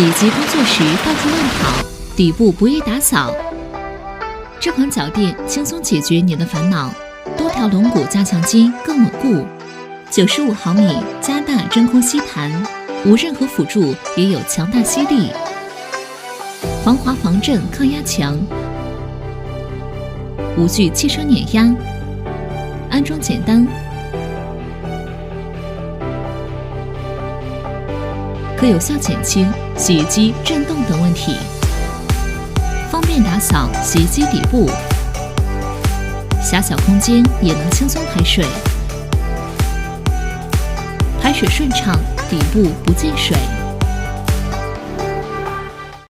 洗衣机工作时到处乱跑，底部不易打扫。这款脚垫轻松解决你的烦恼，多条龙骨加强筋更稳固，95毫米加大真空吸盘，无任何辅助也有强大吸力，防滑防震抗压强，无惧汽车碾压，安装简单，可有效减轻洗衣机震动等问题，方便打扫洗衣机底部，狭小空间也能轻松排水，排水顺畅，底部不进水。